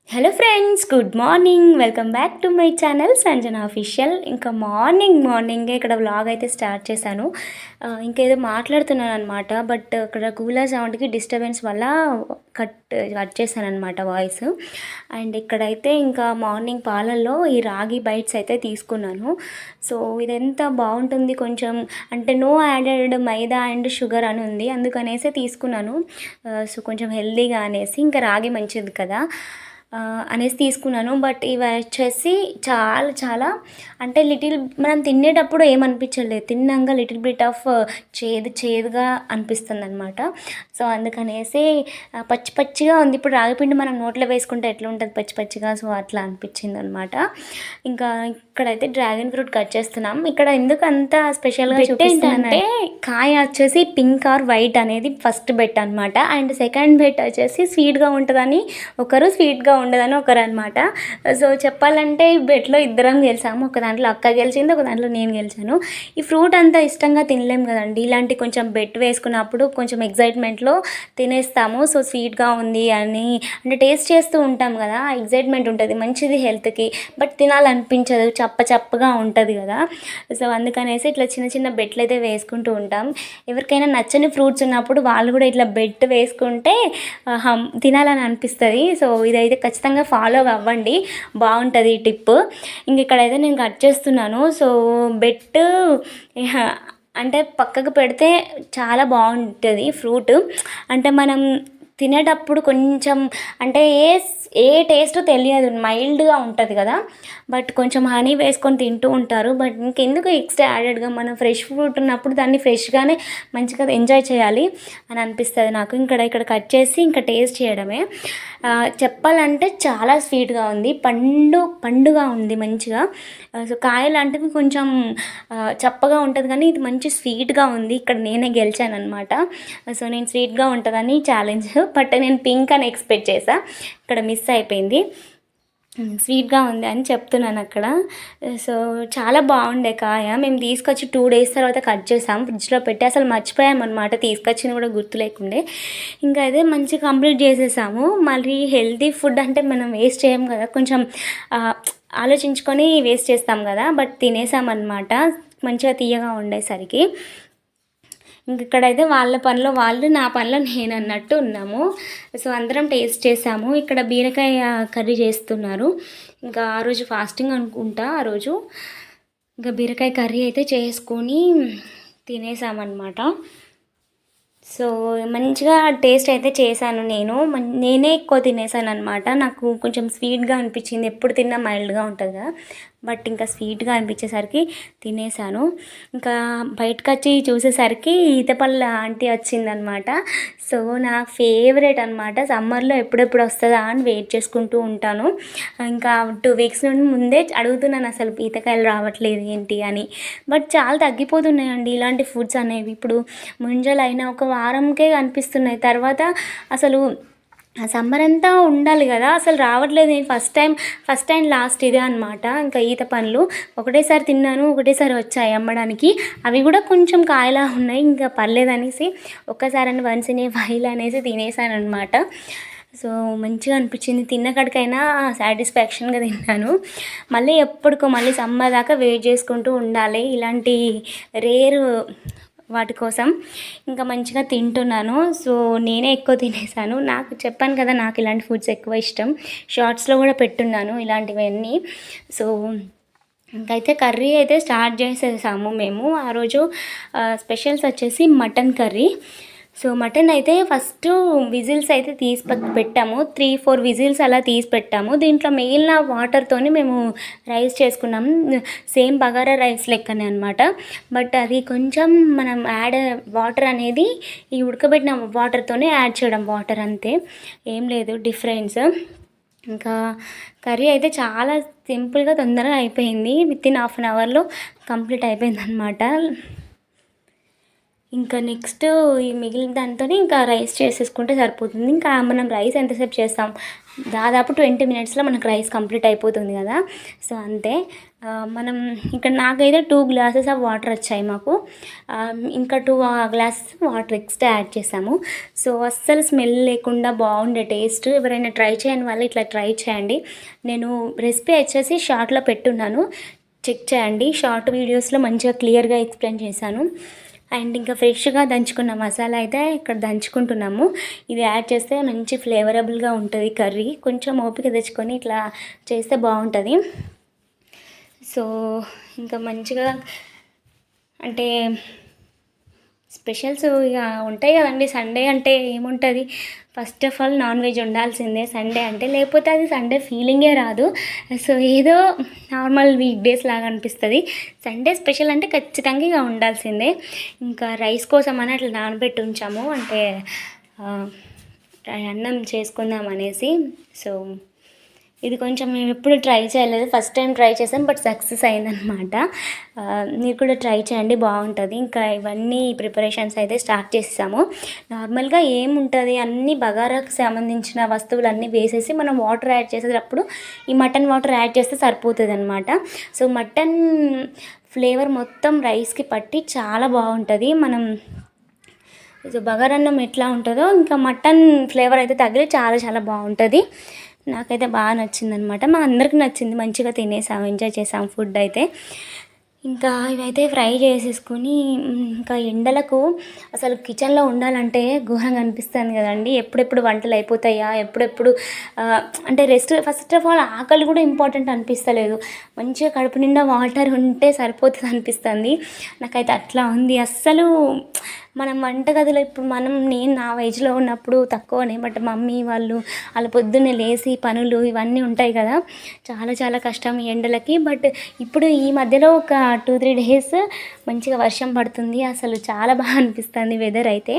Hello friends, good morning. Welcome back to my channel Sanjana official. ఇంకా మార్నింగే ఇక్కడ vlog అయితే స్టార్ట్ చేశాను. ఇంకేదో మాట్లాడుతున్నాను అనమాట. బట్ అక్కడ కూలర్ సౌండ్కి డిస్టర్బెన్స్ వల్ల కట్ కట్ చేశాను అనమాట వాయిస్. అండ్ ఇక్కడైతే ఇంకా మార్నింగ్ పాలల్లో ఈ రాగి బైట్స్ అయితే తీసుకున్నాను. సో ఇదెంత బాగుంటుంది, కొంచెం అంటే no added maida and sugar అని ఉంది, అందుకనేసి తీసుకున్నాను. సో కొంచెం హెల్దీగా అనేసి, ఇంకా రాగి మంచిది కదా అనేసి తీసుకున్నాను. బట్ ఇవి వచ్చేసి చాలా చాలా అంటే మనం తినేటప్పుడు ఏమనిపించలేదు, తిన్నాక లిటిల్ బిట్ ఆఫ్ చేదుగా అనిపిస్తుంది అనమాట. సో అందుకనేసి పచ్చి పచ్చిగా ఉంది. ఇప్పుడు రాగిపిండి మనం నోట్లో వేసుకుంటే ఎట్లా ఉంటుంది, పచ్చి పచ్చిగా. సో అట్లా అనిపించింది అనమాట. ఇంకా ఇక్కడైతే డ్రాగన్ ఫ్రూట్ కట్ చేస్తున్నాం. ఇక్కడ ఎందుకు అంత స్పెషల్గా ఏంటంటే కాయ వచ్చేసి పింక్ ఆర్ వైట్ అనేది ఫస్ట్ బెట్ అనమాట. అండ్ సెకండ్ బెట్ వచ్చేసి స్వీట్గా ఉంటుందని ఒకరు, స్వీట్గా ఉండదని ఒకరు అనమాట. సో చెప్పాలంటే ఈ బెట్లో ఇద్దరం గెలిచాము. ఒక దాంట్లో అక్క గెలిచింది, ఒక దాంట్లో నేను గెలిచాను. ఈ ఫ్రూట్ అంతా ఇష్టంగా తినలేం కదండి. ఇలాంటి కొంచెం బెట్ వేసుకున్నప్పుడు కొంచెం ఎగ్జైట్మెంట్లో తినేస్తాము. సో స్వీట్గా ఉంది అని అంటే టేస్ట్ చేస్తూ ఉంటాం కదా, ఎగ్జైట్మెంట్ ఉంటుంది, మంచిది హెల్త్కి. బట్ తినాలనిపించదు, చప్పగా ఉంటుంది కదా. సో అందుకనేసి ఇట్లా చిన్న చిన్న బెట్లు అయితే వేసుకుంటూ ఉంటాం. ఎవరికైనా నచ్చని ఫ్రూట్స్ ఉన్నప్పుడు వాళ్ళు కూడా ఇట్లా బెట్ వేసుకుంటే తినాలని అనిపిస్తుంది. సో ఇదైతే ఖచ్చితంగా ఫాలో అవ్వండి, బాగుంటుంది ఈ టిప్. ఇంక ఇక్కడైతే నేను కట్ చేస్తున్నాను. సో బెట్ అంటే పక్కకు పెడితే చాలా బాగుంటుంది ఫ్రూట్. అంటే మనం తినేటప్పుడు కొంచెం అంటే ఏ టేస్ట్ తెలియదు, మైల్డ్గా ఉంటుంది కదా. బట్ కొంచెం హనీ వేసుకొని తింటూ ఉంటారు. బట్ ఇంకెందుకు ఎక్స్ట్రా యాడెడ్గా, మనం ఫ్రెష్ ఫ్రూట్ ఉన్నప్పుడు దాన్ని ఫ్రెష్గానే మంచిగా ఎంజాయ్ చేయాలి అని అనిపిస్తుంది నాకు. ఇక్కడ కట్ చేసి ఇంకా టేస్ట్ చేయడమే. చెప్పాలంటే చాలా స్వీట్గా ఉంది, పండుగా ఉంది మంచిగా. సో కాయ లాంటివి కొంచెం చప్పగా ఉంటుంది, కానీ ఇది మంచి స్వీట్గా ఉంది. ఇక్కడ నేనే గెలిచాను అనమాట. సో నేను స్వీట్గా ఉంటుందని ఛాలెంజ్, బట్ నేను పింక్ అని ఎక్స్పెక్ట్ చేసా, ఇక్కడ మిస్ అయిపోయింది. స్వీట్గా ఉంది అని చెప్తున్నాను అక్కడ. సో చాలా బాగుండే కాయ. మేము తీసుకొచ్చి 2 days తర్వాత కట్ చేసాం, ఫ్రిడ్జ్లో పెట్టి. అసలు మర్చిపోయామన్నమాట, తీసుకొచ్చింది కూడా గుర్తు లేకుండే. ఇంకా అదే మంచిగా కంప్లీట్ చేసేసాము. మళ్ళీ హెల్తీ ఫుడ్ అంటే మనం వేస్ట్ చేయం కదా, కొంచెం ఆలోచించుకొని వేస్ట్ చేస్తాం కదా. బట్ తినేసామన్నమాట మంచిగా తీయగా ఉండేసరికి. ఇంక ఇక్కడైతే వాళ్ళ పనిలో వాళ్ళు, నా పనిలో నేను అన్నట్టు ఉన్నాము. సో అందరం టేస్ట్ చేసాము. ఇక్కడ బీరకాయ కర్రీ చేస్తున్నారు. ఇంకా ఆ రోజు ఫాస్టింగ్ అనుకుంటా ఆ రోజు. ఇంకా బీరకాయ కర్రీ అయితే చేసుకొని తినేసామన్నమాట. సో మంచిగా టేస్ట్ అయితే చేశాను నేనే ఎక్కువ తినేసాను అనమాట. నాకు కొంచెం స్వీట్గా అనిపించింది, ఎప్పుడు తిన్నా మైల్డ్గా ఉంటుంది కదా, బట్ ఇంకా స్వీట్గా అనిపించేసరికి తినేసాను. ఇంకా బయటకు వచ్చి చూసేసరికి ఈతపళ్ళ ఆంటీ వచ్చిందనమాట. సో నా ఫేవరెట్ అనమాట. సమ్మర్లో ఎప్పుడెప్పుడు వస్తుందా అని వెయిట్ చేసుకుంటూ ఉంటాను. ఇంకా 2 weeks నుండి ముందే అడుగుతున్నాను, అసలు ఈతకాయలు రావట్లేదు ఏంటి అని. బట్ చాలా తగ్గిపోతున్నాయండి ఇలాంటి ఫుడ్స్ అనేవి. ఇప్పుడు ముంజలు అయినా ఒక వారంకే కనిపిస్తున్నాయి, తర్వాత అసలు సమ్మర్ అంతా ఉండాలి కదా, అసలు రావట్లేదు. నేను ఫస్ట్ టైం లాస్ట్ ఇదే అనమాట. ఇంకా ఈత పండ్లు ఒకటేసారి తిన్నాను, ఒకటేసారి వచ్చాయి అమ్మడానికి. అవి కూడా కొంచెం కాయలా ఉన్నాయి, ఇంకా పర్లేదనేసి ఒక్కసారి వన్స్ ఇన్ ఏ వైల్ అనేసి తినేసాను అనమాట. సో మంచిగా అనిపించింది, తిన్నకాడికైనా సాటిస్ఫాక్షన్గా తిన్నాను. మళ్ళీ ఎప్పటికో మళ్ళీ సమ్మర్ దాకా వెయిట్ చేసుకుంటూ ఉండాలి ఇలాంటి రేరు వాటి కోసం. ఇంకా మంచిగా తింటున్నాను. సో నేనే ఎక్కువ తినేసాను. నాకు చెప్పాను కదా, నాకు ఇలాంటి ఫుడ్స్ ఎక్కువ ఇష్టం. షార్ట్స్లో కూడా పెట్టున్నాను ఇలాంటివన్నీ. సో ఇంకైతే కర్రీ అయితే స్టార్ట్ చేసేసాము మేము. ఆ రోజు స్పెషల్స్ వచ్చేసి మటన్ కర్రీ. సో మటన్ అయితే ఫస్ట్ విజిల్స్ అయితే పెట్టాము, 3-4 విజిల్స్ అలా తీసి పెట్టాము. దీంట్లో మిగిలిన వాటర్తోని మేము రైస్ చేసుకున్నాము, సేమ్ బగారా రైస్ లెక్కనే అనమాట. బట్ అది కొంచెం మనం వాటర్ అనేది ఈ ఉడకబెట్టిన వాటర్తోనే యాడ్ చేయడం, వాటర్ అంతే, ఏం లేదు డిఫరెన్స్. ఇంకా కర్రీ అయితే చాలా సింపుల్గా తొందరగా అయిపోయింది, విత్ ఇన్ 1/2 hourలో కంప్లీట్ అయిపోయింది అనమాట. ఇంకా నెక్స్ట్ ఈ మిగిలిన దాంతోనే ఇంకా రైస్ చేసేసుకుంటే సరిపోతుంది. ఇంకా మనం రైస్ ఎంతసేపు చేస్తాం, దాదాపు 20 మినిట్స్లో మనకు రైస్ కంప్లీట్ అయిపోతుంది కదా. సో అంతే. మనం ఇక్కడ నాకైతే 2 గ్లాసెస్ ఆఫ్ వాటర్ వచ్చాయి మాకు. ఇంకా 2 గ్లాసెస్ వాటర్ ఎక్స్ట్రా యాడ్ చేసాము. సో అస్సలు స్మెల్ లేకుండా బాగుండే టేస్ట్. ఎవరైనా ట్రై చేయని వాళ్ళు ఇట్లా ట్రై చేయండి. నేను రెసిపీ వచ్చేసి షార్ట్లో పెట్టున్నాను, చెక్ చేయండి. షార్ట్ వీడియోస్లో మంచిగా క్లియర్గా ఎక్స్ప్లెయిన్ చేశాను. అండ్ ఇంకా ఫ్రెష్గా దంచుకున్న మసాలా అయితే ఇక్కడ దంచుకుంటున్నాము. ఇది యాడ్ చేస్తే మంచి ఫ్లేవరబుల్గా ఉంటుంది కర్రీ. కొంచెం ఓపిక తెచ్చుకొని ఇట్లా చేస్తే బాగుంటుంది. సో ఇంకా మంచిగా అంటే స్పెషల్స్ ఇక ఉంటాయి కదండి. సండే అంటే ఏముంటుంది, first of all non veg ఉండాల్సిందే సండే అంటే, లేకపోతే అది సండే ఫీలింగే రాదు. సో ఏదో నార్మల్ వీక్ డేస్ లాగా అనిపిస్తుంది. సండే స్పెషల్ అంటే ఖచ్చితంగా ఇక ఉండాల్సిందే. ఇంకా రైస్ కోసం అని అట్లా నానబెట్టి ఉంచాము, అంటే అన్నం చేసుకుందాం అనేసి. సో ఇది కొంచెం మేము ఎప్పుడు ట్రై చేయలేదు, ఫస్ట్ టైం ట్రై చేసాం, బట్ సక్సెస్ అయిందనమాట. మీరు కూడా ట్రై చేయండి, బాగుంటుంది. ఇంకా ఇవన్నీ ప్రిపరేషన్స్ అయితే స్టార్ట్ చేసాము. నార్మల్గా ఏముంటుంది, అన్ని బగారాకు సంబంధించిన వస్తువులు అన్నీ వేసేసి మనం వాటర్ యాడ్ చేసేటప్పుడు ఈ మటన్ వాటర్ యాడ్ చేస్తే సరిపోతుంది అనమాట. సో మటన్ ఫ్లేవర్ మొత్తం రైస్కి పట్టి చాలా బాగుంటుంది. మనం సో బగారన్నం ఎట్లా ఉంటుందో ఇంకా మటన్ ఫ్లేవర్ అయితే తగిలి చాలా చాలా బాగుంటుంది. నాకైతే బాగా నచ్చిందనమాట, మా అందరికి నచ్చింది. మంచిగా తినేసాము, ఎంజాయ్ చేసాము ఫుడ్ అయితే. ఇంకా ఇవైతే ఫ్రై చేసేసుకొని ఇంకా ఎండలకు అసలు కిచెన్లో ఉండాలంటే ఘోరంగా అనిపిస్తుంది కదండి. ఎప్పుడెప్పుడు వంటలు అయిపోతాయా, ఎప్పుడెప్పుడు అంటే రెస్ట్. ఫస్ట్ ఆఫ్ ఆల్ ఆకలి కూడా ఇంపార్టెంట్ అనిపిస్తలేదు, మంచిగా కడుపు నిండా వాటర్ ఉంటే సరిపోతుంది అనిపిస్తుంది. నాకైతే అట్లా ఉంది అస్సలు. మనం వంటగదిలో ఇప్పుడు నేను నా వయసులో ఉన్నప్పుడు తక్కువనే, బట్ మమ్మీ వాళ్ళు వాళ్ళ పొద్దున్నే లేచి పనులు ఇవన్నీ ఉంటాయి కదా, చాలా చాలా కష్టం ఈ ఎండలకి. బట్ ఇప్పుడు ఈ మధ్యలో ఒక 2-3 డేస్ మంచిగా వర్షం పడుతుంది, అసలు చాలా బాగా అనిపిస్తుంది వెదర్ అయితే.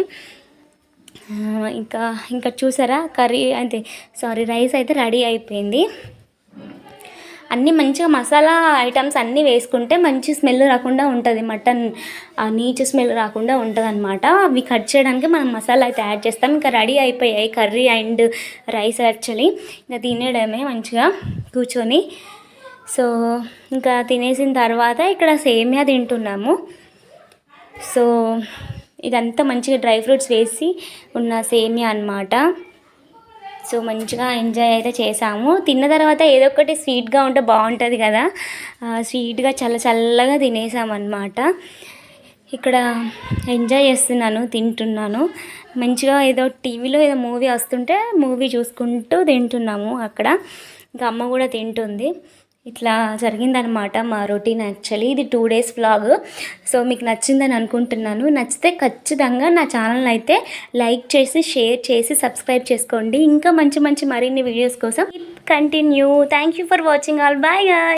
ఇంకా ఇంకా చూసారా కర్రీ అయితే రైస్ అయితే రెడీ అయిపోయింది. అన్నీ మంచిగా మసాలా ఐటమ్స్ అన్నీ వేసుకుంటే మంచి స్మెల్ రాకుండా ఉంటుంది, మటన్ నీచు స్మెల్ రాకుండా ఉంటుంది అనమాట. అవి కట్ చేయడానికి మనం మసాలా అయితే యాడ్ చేస్తాం. ఇంకా రెడీ అయిపోయాయి కర్రీ అండ్ రైస్ యాక్చువల్లీ. ఇంకా తినేయడమే మంచిగా కూర్చొని. సో ఇంకా తినేసిన తర్వాత ఇక్కడ సేమియా తింటున్నాము. సో ఇదంతా మంచిగా డ్రై ఫ్రూట్స్ వేసి ఉన్న సేమియా అనమాట. సో మంచిగా ఎంజాయ్ అయితే చేసాము. తిన్న తర్వాత ఏదో ఒకటి స్వీట్గా ఉంటే బాగుంటుంది కదా, స్వీట్గా చల్లగా తినేసామన్నమాట. ఇక్కడ ఎంజాయ్ చేస్తున్నాను, తింటున్నాను మంచిగా. ఏదో టీవీలో ఏదో మూవీ వస్తుంటే మూవీ చూసుకుంటూ తింటున్నాము అక్కడ. ఇంకా అమ్మ కూడా తింటుంది. ఇట్లా జరిగిందనమాట మా రొటీన్ యాక్చువల్లీ. ఇది 2 డేస్ వ్లాగ్. సో మీకు నచ్చిందని అనుకుంటున్నాను. నచ్చితే ఖచ్చితంగా నా ఛానల్ అయితే లైక్ చేసి షేర్ చేసి సబ్స్క్రైబ్ చేసుకోండి. ఇంకా మంచి మరిన్ని వీడియోస్ కోసం continue. Thank you for watching all. Bye guys.